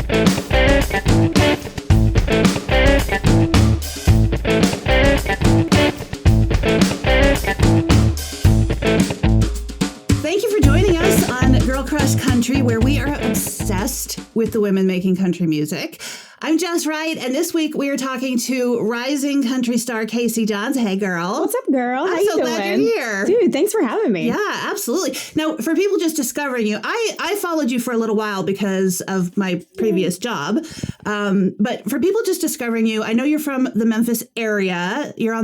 Thank you for joining us on Girl Crush Country, where we are obsessed with the women making country music. I'm Jess Wright, and this week we are talking to rising country star Casey Johns. Hey, girl. What's up, girl? How I'm you so doing? glad you're here. Dude, thanks for having me. Yeah, absolutely. Now, for people just discovering you, I followed you for a little while because of my previous job. But for people just discovering you, I know you're from the Memphis area. You're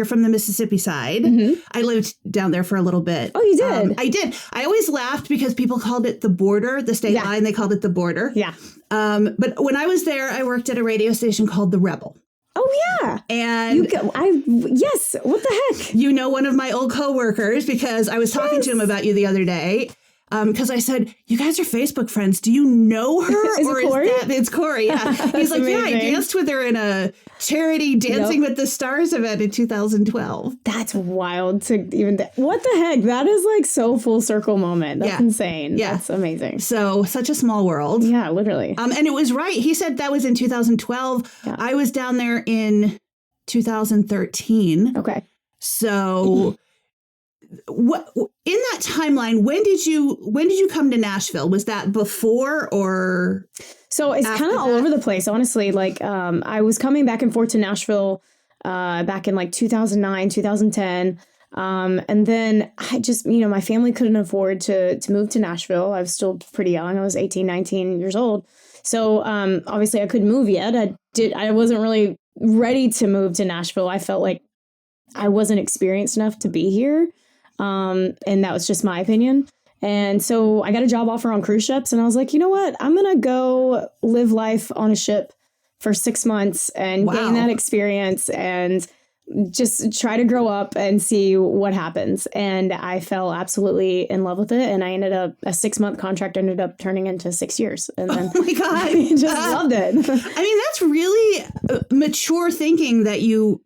from the Mississippi side. Mm-hmm. I lived down there for a little bit. Oh, you did? I did. I always laughed because people called it the border, the state line. They called it the border. Yeah. But when I was there, I worked at a radio station called The Rebel. Oh, yeah. And yes. What the heck? You know one of my old coworkers because I was talking to him about you the other day. Because I said, you guys are Facebook friends. Do you know her? Is it Corey? It's Corey, yeah. He's like, amazing. Yeah, I danced with her in a charity Dancing with the Stars event in 2012. That's wild to even... What the heck? That is like so full circle moment. That's insane. Yeah. That's amazing. So such a small world. Yeah, literally. And it was right. He said that was in 2012. Yeah. I was down there in 2013. Okay. So... What in that timeline? When did you come to Nashville? Was that before or? So it's kind of all over the place, honestly. Like I was coming back and forth to Nashville back in like 2009, 2010. And then I just, my family couldn't afford to move to Nashville. I was still pretty young. I was 18, 19 years old. So obviously I couldn't move yet. I wasn't really ready to move to Nashville. I felt like I wasn't experienced enough to be here. And that was just my opinion. And so I got a job offer on cruise ships and I was like, you know what? I'm going to go live life on a ship for 6 months and gain that experience and just try to grow up and see what happens. And I fell absolutely in love with it. And I ended up, a 6-month contract ended up turning into 6 years. And then oh my God, I just loved it. I mean, that's really mature thinking that you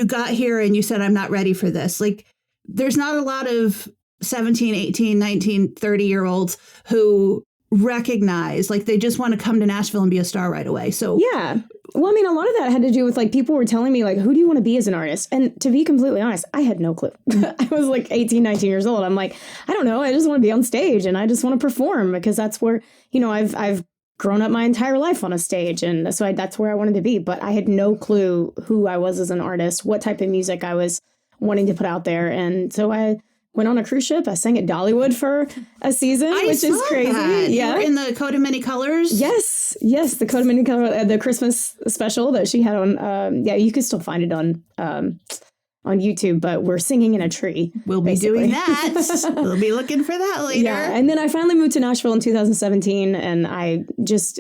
got here and you said, I'm not ready for this. Like, there's not a lot of 17, 18, 19, 30-year-olds who recognize, like, they just want to come to Nashville and be a star right away. So yeah. Well, I mean, a lot of that had to do with, like, people were telling me, like, who do you want to be as an artist? And to be completely honest, I had no clue. I was like 18, 19 years old. I'm like, I don't know. I just want to be on stage and I just want to perform because that's where, I've grown up my entire life on a stage. And so that's where I wanted to be. But I had no clue who I was as an artist, what type of music I was wanting to put out there. And so I went on a cruise ship. I sang at Dollywood for a season, which is crazy. That. Yeah. You were in the Coat of Many Colors? Yes. The Coat of Many Colors, the Christmas special that she had on. You could still find it on YouTube, but we're singing in a tree. We'll be doing that. We'll be looking for that later. Yeah. And then I finally moved to Nashville in 2017 and I just,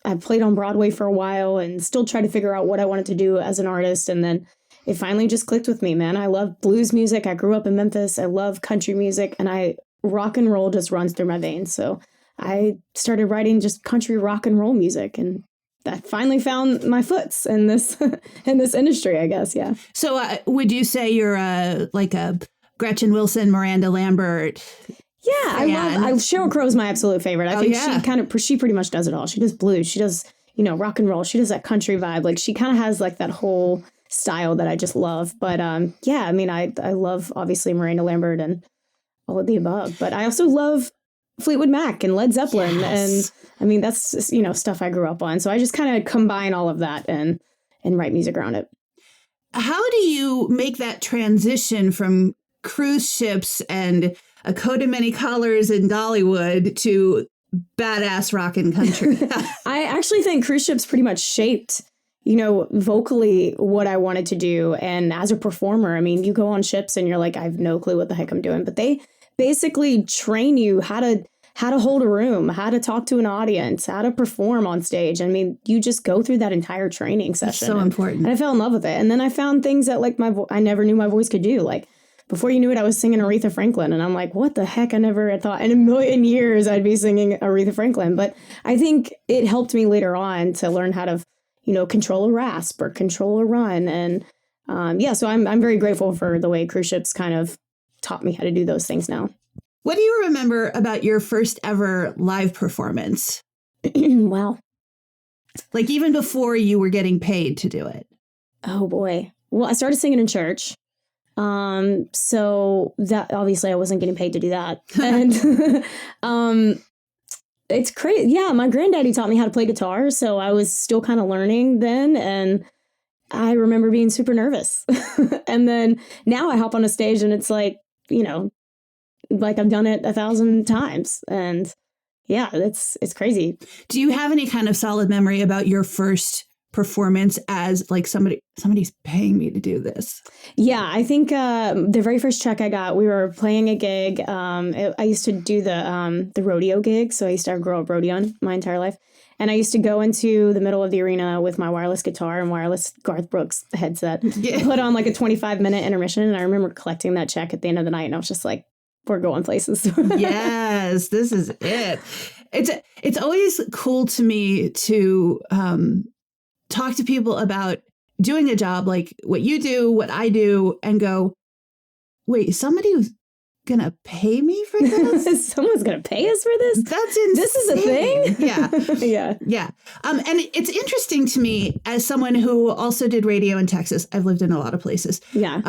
I played on Broadway for a while and still tried to figure out what I wanted to do as an artist. And then it finally just clicked with me, man. I love blues music. I grew up in Memphis. I love country music and rock and roll just runs through my veins. So I started writing just country rock and roll music and that finally found my foots in this industry, I guess. Yeah. So would you say you're like a Gretchen Wilson, Miranda Lambert? Yeah, I love Sheryl Crow's my absolute favorite. I think she pretty much does it all. She does blues. She does, rock and roll. She does that country vibe. Like she kind of has like that whole style that I just love. But yeah, I mean, I love obviously Miranda Lambert and all of the above. But I also love Fleetwood Mac and Led Zeppelin. Yes. And I mean, that's just, stuff I grew up on. So I just kind of combine all of that and write music around it. How do you make that transition from cruise ships and a coat of many colors in Dollywood to badass rockin' country? I actually think cruise ships pretty much shaped, vocally what I wanted to do. And as a performer, I mean, you go on ships and you're like, I have no clue what the heck I'm doing. But they basically train you how to hold a room, how to talk to an audience, how to perform on stage. I mean, you just go through that entire training session. It's so important. And I fell in love with it. And then I found things that like I never knew my voice could do. Like before you knew it, I was singing Aretha Franklin. And I'm like, what the heck? I never had thought in a million years I'd be singing Aretha Franklin. But I think it helped me later on to learn how to, control a rasp or control a run. And so I'm very grateful for the way cruise ships kind of taught me how to do those things now. What do you remember about your first ever live performance? Wow. Like even before you were getting paid to do it? Oh boy. Well, I started singing in church. So that obviously I wasn't getting paid to do that. And it's crazy. Yeah, my granddaddy taught me how to play guitar, so I was still kind of learning then, and I remember being super nervous. And then now I hop on a stage and it's like, like I've done it 1,000 times. And yeah, it's crazy. Do you have any kind of solid memory about your first performance as like somebody's paying me to do this? Yeah, I think the very first check I got, we were playing a gig. I used to do the rodeo gig. So I used to grow up rodeoing my entire life. And I used to go into the middle of the arena with my wireless guitar and wireless Garth Brooks headset, put on like a 25-minute intermission. And I remember collecting that check at the end of the night. And I was just like, we're going places. Yes, this is it. It's always cool to me to talk to people about doing a job like what you do, what I do, and go, wait, somebody's going to pay me for this? Someone's going to pay us for this? That's insane. This is a thing? Yeah. Yeah. And it's interesting to me as someone who also did radio in Texas. I've lived in a lot of places. Yeah.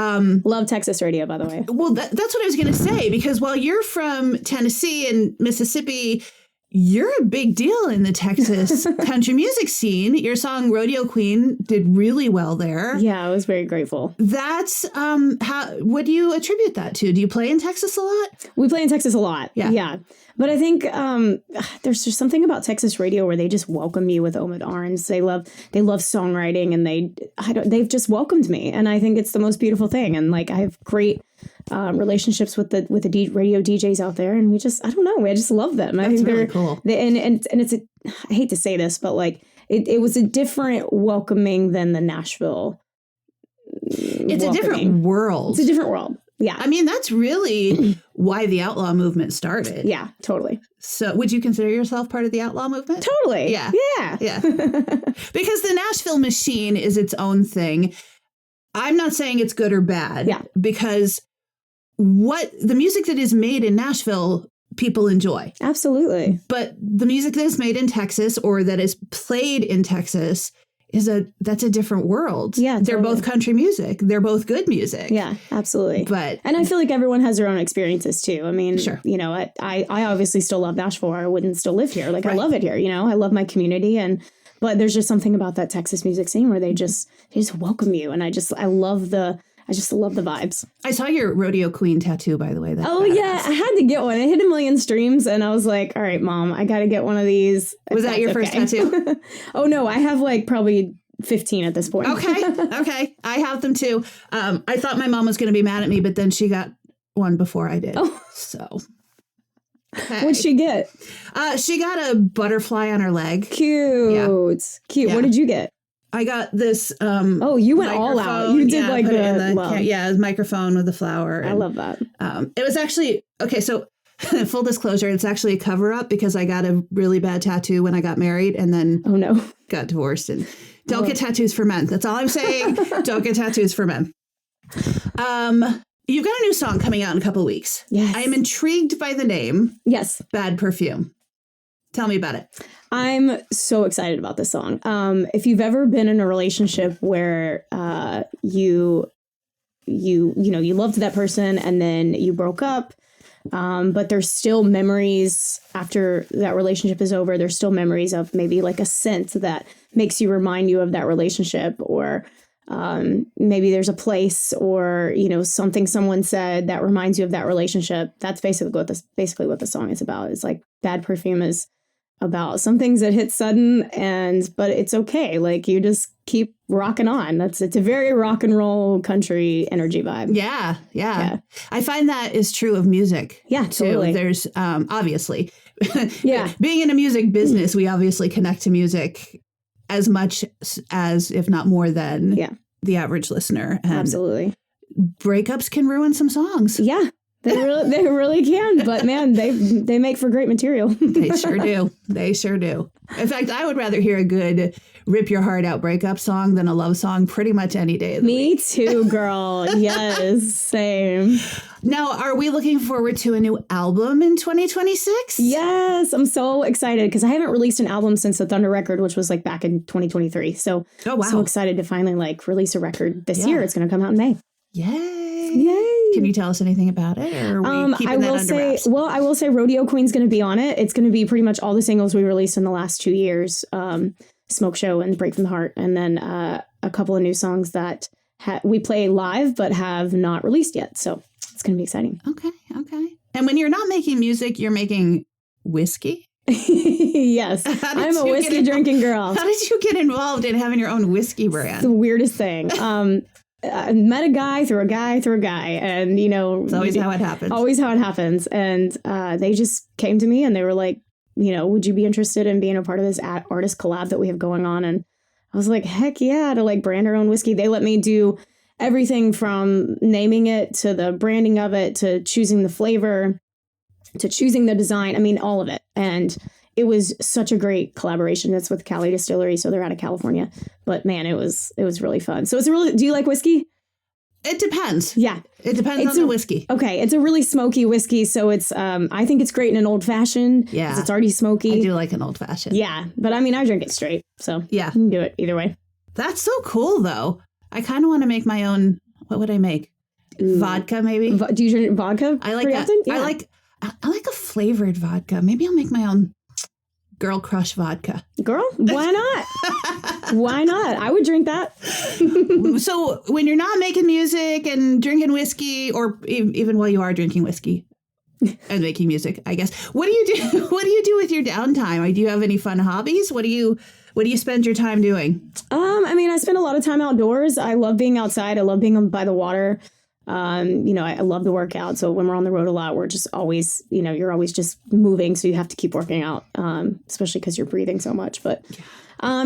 Love Texas radio, by the way. Well, that's what I was going to say, because while you're from Tennessee and Mississippi, you're a big deal in the Texas country music scene. Your song Rodeo Queen did really well there. Yeah, I was very grateful. That's what do you attribute that to? Do you play in Texas a lot? We play in Texas a lot. Yeah. But I think there's just something about Texas radio where they just welcome you with open arms. They love songwriting, and they've just welcomed me. And I think it's the most beautiful thing. And like I have great relationships with the radio DJs out there, and we just love them. I think really cool. And it's I hate to say this, but like it was a different welcoming than the Nashville. It's a different world. It's a different world. Yeah. I mean, that's really why the outlaw movement started. Yeah, totally. So would you consider yourself part of the outlaw movement? Totally. Yeah. Yeah. Because the Nashville machine is its own thing. I'm not saying it's good or bad. Yeah. Because what the music that is made in Nashville, people enjoy. Absolutely. But the music that is made in Texas or that is played in Texas that's a different world. Yeah, totally. They're both country music. They're both good music. Yeah, absolutely. And I feel like everyone has their own experiences too. I mean, sure. I obviously still love Nashville, or I wouldn't still live here. Like, right. I love it here. I love my community, but there's just something about that Texas music scene where they just welcome you, and I love the vibes. I saw your Rodeo Queen tattoo, by the way. Yeah, I had to get one. It hit 1 million streams, and I was like, all right, Mom, I got to get one of these. Was that your first tattoo? Oh, no, I have like probably 15 at this point. Okay. I have them too. I thought my mom was going to be mad at me, but then she got one before I did. Oh. So. Okay. What'd she get? She got a butterfly on her leg. Cute. Yeah. Cute. Yeah. What did you get? I got this. You went all out. You did like the microphone with the flower. I love that. It was actually okay. So full disclosure, it's actually a cover up because I got a really bad tattoo when I got married and then got divorced. And don't get tattoos for men. That's all I'm saying. Don't get tattoos for men. You've got a new song coming out in a couple of weeks. Yes. I am intrigued by the name. Yes. Bad Perfume. Tell me about it. I'm so excited about this song. If you've ever been in a relationship where you loved that person and then you broke up, but there's still memories after that relationship is over. There's still memories of maybe like a scent that makes you remind you of that relationship, or maybe there's a place or something someone said that reminds you of that relationship. That's basically what the song is about. It's like Bad Perfume is about some things that hit sudden, but it's okay. Like you just keep rocking on. It's a very rock and roll country energy vibe. Yeah. I find that is true of music. Yeah, too. Totally. There's obviously, yeah, being in a music business, we obviously connect to music as much as, if not more than, the average listener. And absolutely. Breakups can ruin some songs. Yeah. They really can, but man, they make for great material. They sure do. In fact, I would rather hear a good rip your heart out breakup song than a love song pretty much any day of the Me week. too, girl. Yes, same. Now, are we looking forward to a new album in 2026? Yes, I'm so excited because I haven't released an album since the Thunder record, which was like back in 2023. So Oh, wow. so excited to finally like release a record this year. It's going to come out in May. Yay. Yay. Can you tell us anything about it? Or are we keeping that under wraps? I will say Rodeo Queen's going to be on it. It's going to be pretty much all the singles we released in the last 2 years. Smoke Show and Break from the Heart. And then a couple of new songs that we play live but have not released yet. So it's going to be exciting. Okay. And when you're not making music, you're making whiskey? Yes. I'm a whiskey drinking girl. How did you get involved in having your own whiskey brand? The weirdest thing. I met a guy through a guy, and It's always how it happens. Always how it happens. And they just came to me and they were like, would you be interested in being a part of this artist collab that we have going on? And I was like, heck yeah, to like brand our own whiskey. They let me do everything from naming it to the branding of it to choosing the flavor to choosing the design. I mean, all of it. And it was such a great collaboration. It's with Cali Distillery, so they're out of California. But man, it was really fun. So do you like whiskey? It depends. Yeah. It depends on the whiskey. Okay. It's a really smoky whiskey. So it's, I think it's great in an old fashioned. Yeah. 'Cause it's already smoky. I do like an old fashioned. Yeah. But I mean, I drink it straight. So yeah, you can do it either way. That's so cool though. I kind of want to make my own. What would I make? Ooh. Vodka, maybe. Do you drink vodka? I like that. Yeah. I like a flavored vodka. Maybe I'll make my own Girl Crush vodka. Girl, why not? Why not? I would drink that. So when you're not making music and drinking whiskey, or even while you are drinking whiskey and making music, I guess, what do you do? What do you do with your downtime? Do you have any fun hobbies? What do you spend your time doing? I mean, I spend a lot of time outdoors. I love being outside. I love being by the water. I love to work out. So when we're on the road a lot, we're just always, you're always just moving. So you have to keep working out, especially because you're breathing so much. But I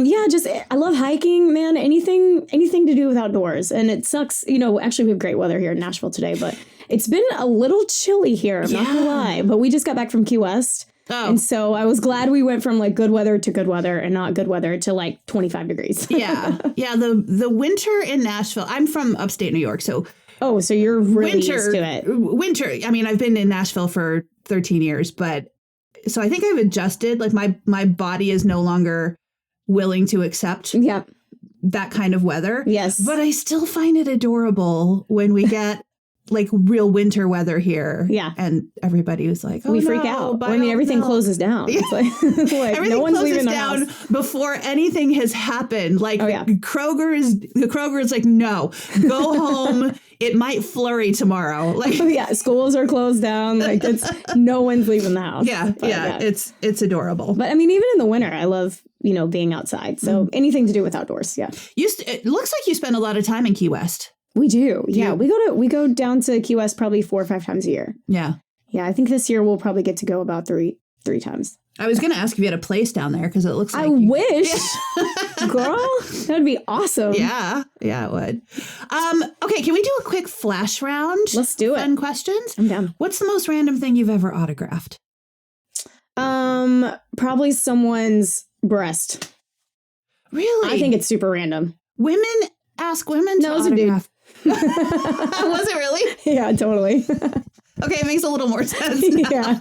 love hiking, man. Anything to do with outdoors. And it sucks. Actually, we have great weather here in Nashville today, but it's been a little chilly here. I'm not gonna lie. But we just got back from Key West. Oh. And so I was glad we went from like good weather to good weather and not good weather to like 25 degrees. Yeah. The winter in Nashville. I'm from upstate New York, so. Oh, so you're really used to it. Winter. I mean, I've been in Nashville for 13 years, but so I think I've adjusted. Like my body is no longer willing to accept that kind of weather. Yes. But I still find it adorable when we get like real winter weather here. Yeah. And everybody was like, we freak out. I mean, everything closes down. Yeah. It's like everything no one's closes leaving the down house before anything has happened. Like Kroger is like, no, go home. It might flurry tomorrow. Like, schools are closed down. Like no one's leaving the house. Yeah. It's adorable. But I mean, even in the winter, I love, being outside. So anything to do with outdoors. Yeah. It looks like you spend a lot of time in Key West. We do. Yeah. We go down to Key West probably 4 or 5 times a year. Yeah. Yeah. I think this year we'll probably get to go about three times. I was going to ask if you had a place down there because it looks like. I wish. Girl, that'd be awesome. Yeah, it would. Okay, can we do a quick flash round? Let's do it. Fun questions. I'm down. What's the most random thing you've ever autographed? Probably someone's breast. Really? I think it's super random. Women ask women to autograph. Was it really? Yeah, totally. Okay, it makes a little more sense now. Yeah.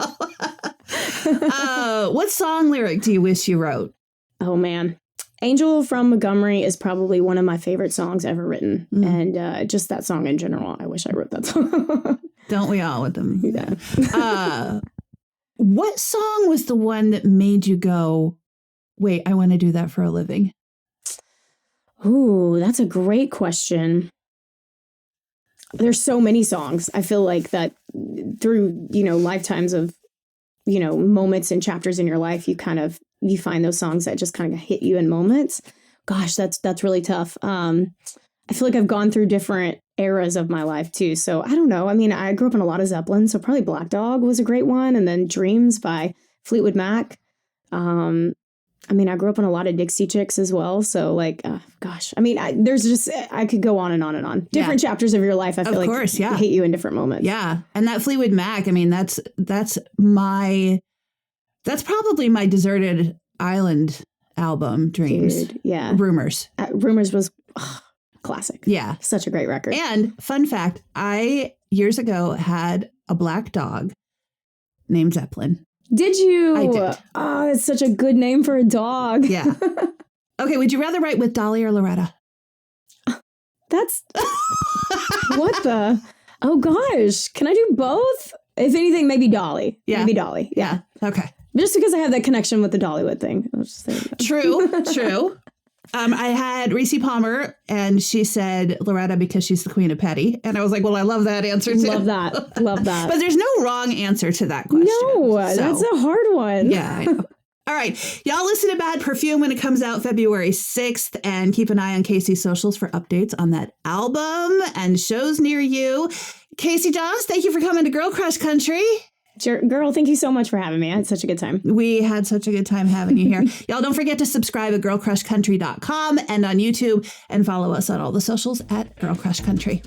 What song lyric do you wish you wrote? Oh, man. Angel from Montgomery is probably one of my favorite songs ever written. And just that song in general. I wish I wrote that song. Don't we all with them? Yeah. What song was the one that made you go, wait, I want to do that for a living? Ooh, that's a great question. There's so many songs. I feel like that through, lifetimes of, moments and chapters in your life, you find those songs that just kind of hit you in moments. Gosh, that's really tough. I feel like I've gone through different eras of my life too. So I don't know. I mean, I grew up in a lot of Zeppelin, so probably Black Dog was a great one. And then Dreams by Fleetwood Mac. I grew up in a lot of Dixie Chicks as well. So I could go on and on and on. Different chapters of your life, I feel hit you in different moments. Yeah. And that Fleetwood Mac, I mean, that's probably my deserted island album, Dreams. Dude, yeah. Rumors. Rumors was classic. Yeah. Such a great record. And fun fact, I years ago had a black dog named Zeppelin. Did you? I did. Oh, it's such a good name for a dog. Yeah. Okay, would you rather write with Dolly or Loretta? That's what the? Oh gosh, can I do both? If anything, maybe Dolly. Yeah. Maybe Dolly. Yeah. Okay. Just because I have that connection with the Dollywood thing. I was just saying that. True. I had Reese Palmer, and she said Loretta because she's the queen of petty. And I was like, well, I love that answer too. Love that. Love that. But there's no wrong answer to that question. No, that's a hard one. Yeah, I know. All right. Y'all listen to Bad Perfume when it comes out February 6th, and keep an eye on Casey's socials for updates on that album and shows near you. Casey Johns, thank you for coming to Girl Crush Country. Girl, thank you so much for having me. I had such a good time. We had such a good time having you here. Y'all don't forget to subscribe at girlcrushcountry.com and on YouTube, and follow us on all the socials at Girl Crush Country.